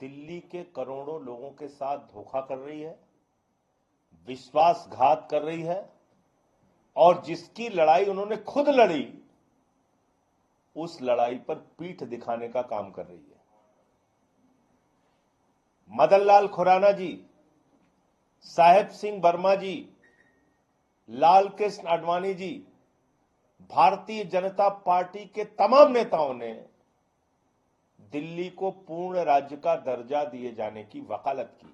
दिल्ली के करोड़ों लोगों के साथ धोखा कर रही है, विश्वासघात कर रही है और जिसकी लड़ाई उन्होंने खुद लड़ी उस लड़ाई पर पीठ दिखाने का काम कर रही है। मदन लाल खुराना जी, साहेब सिंह वर्मा जी, लाल कृष्ण आडवाणी जी, भारतीय जनता पार्टी के तमाम नेताओं ने दिल्ली को पूर्ण राज्य का दर्जा दिए जाने की वकालत की,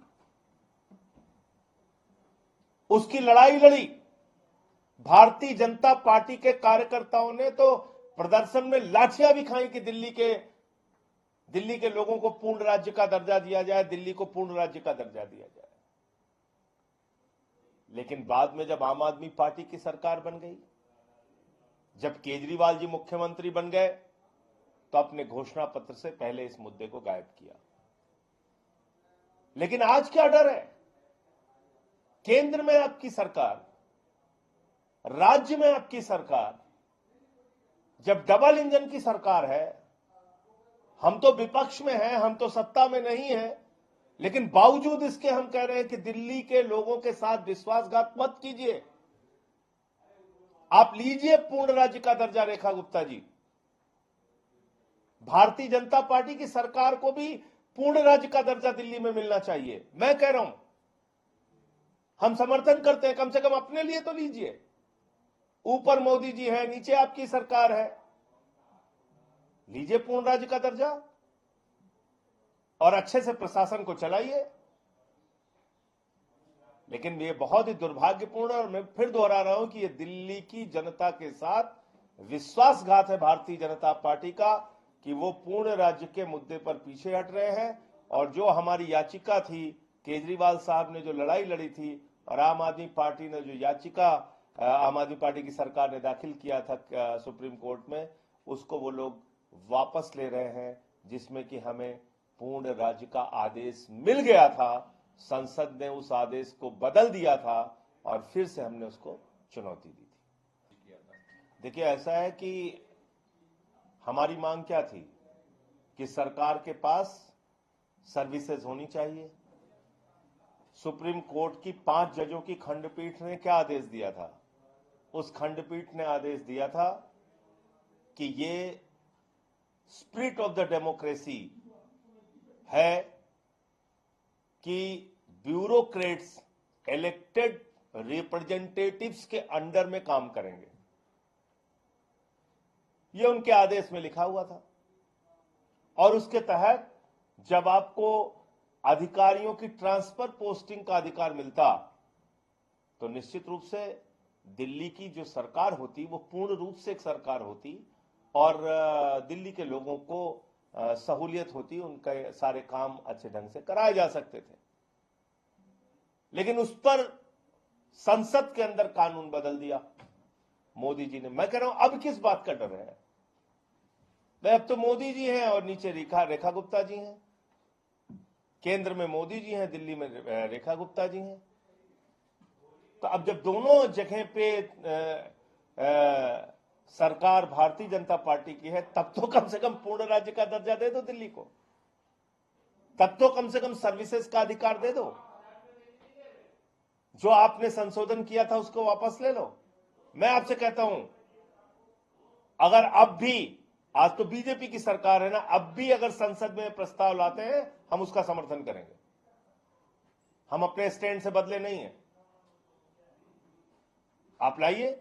उसकी लड़ाई लड़ी। भारतीय जनता पार्टी के कार्यकर्ताओं ने तो प्रदर्शन में लाठियां भी खाई कि दिल्ली के लोगों को पूर्ण राज्य का दर्जा दिया जाए, दिल्ली को पूर्ण राज्य का दर्जा दिया जाए। लेकिन बाद में जब आम आदमी पार्टी की सरकार बन गई, जब केजरीवाल जी मुख्यमंत्री बन गए, तो अपने घोषणा पत्र से पहले इस मुद्दे को गायब किया। लेकिन आज क्या डर है? केंद्र में आपकी सरकार, राज्य में आपकी सरकार, जब डबल इंजन की सरकार है, हम तो विपक्ष में हैं, हम तो सत्ता में नहीं हैं, लेकिन बावजूद इसके हम कह रहे हैं कि दिल्ली के लोगों के साथ विश्वासघात मत कीजिए। आप लीजिए पूर्ण राज्य का दर्जा। रेखा गुप्ता जी, भारतीय जनता पार्टी की सरकार को भी पूर्ण राज्य का दर्जा दिल्ली में मिलना चाहिए। मैं कह रहा हूं, हम समर्थन करते हैं, कम से कम अपने लिए तो लीजिए। ऊपर मोदी जी है, नीचे आपकी सरकार है, लीजिए पूर्ण राज्य का दर्जा और अच्छे से प्रशासन को चलाइए। लेकिन ये बहुत ही दुर्भाग्यपूर्ण है और मैं फिर दोहरा रहा हूं कि ये दिल्ली की जनता के साथ विश्वासघात है भारतीय जनता पार्टी का कि वो पूर्ण राज्य के मुद्दे पर पीछे हट रहे हैं। और जो हमारी याचिका थी, केजरीवाल साहब ने जो लड़ाई लड़ी थी और आम आदमी पार्टी ने जो याचिका आम आदमी पार्टी की सरकार ने दाखिल किया था सुप्रीम कोर्ट में, उसको वो लोग वापस ले रहे हैं, जिसमें कि हमें पूर्ण राज्य का आदेश मिल गया था। संसद ने उस आदेश को बदल दिया था और फिर से हमने उसको चुनौती दी थी। देखिए, ऐसा है कि हमारी मांग क्या थी कि सरकार के पास सर्विसेज होनी चाहिए। सुप्रीम कोर्ट की 5 जजों की खंडपीठ ने क्या आदेश दिया था? उस खंडपीठ ने आदेश दिया था कि ये स्पिरिट ऑफ द डेमोक्रेसी है कि ब्यूरोक्रेट्स इलेक्टेड रिप्रेजेंटेटिव्स के अंडर में काम करेंगे। ये उनके आदेश में लिखा हुआ था और उसके तहत जब आपको अधिकारियों की ट्रांसफर पोस्टिंग का अधिकार मिलता तो निश्चित रूप से दिल्ली की जो सरकार होती वो पूर्ण रूप से एक सरकार होती और दिल्ली के लोगों को सहूलियत होती, उनके सारे काम अच्छे ढंग से कराए जा सकते थे। लेकिन उस पर संसद के अंदर कानून बदल दिया मोदी जी ने। मैं कह रहा हूं, अब किस बात का डर है? अब तो मोदी जी हैं और नीचे रेखा गुप्ता जी हैं। केंद्र में मोदी जी हैं, दिल्ली में रेखा गुप्ता जी हैं। तो अब जब दोनों जगह पे सरकार भारतीय जनता पार्टी की है, तब तो कम से कम पूर्ण राज्य का दर्जा दे दो दिल्ली को, तब तो कम से कम सर्विसेज का अधिकार दे दो। जो आपने संशोधन किया था उसको वापस ले लो। मैं आपसे कहता हूं, अगर अब भी, आज तो बीजेपी की सरकार है ना, अब भी अगर संसद में प्रस्ताव लाते हैं हम उसका समर्थन करेंगे। हम अपने स्टैंड से बदले नहीं है। आप लाइए।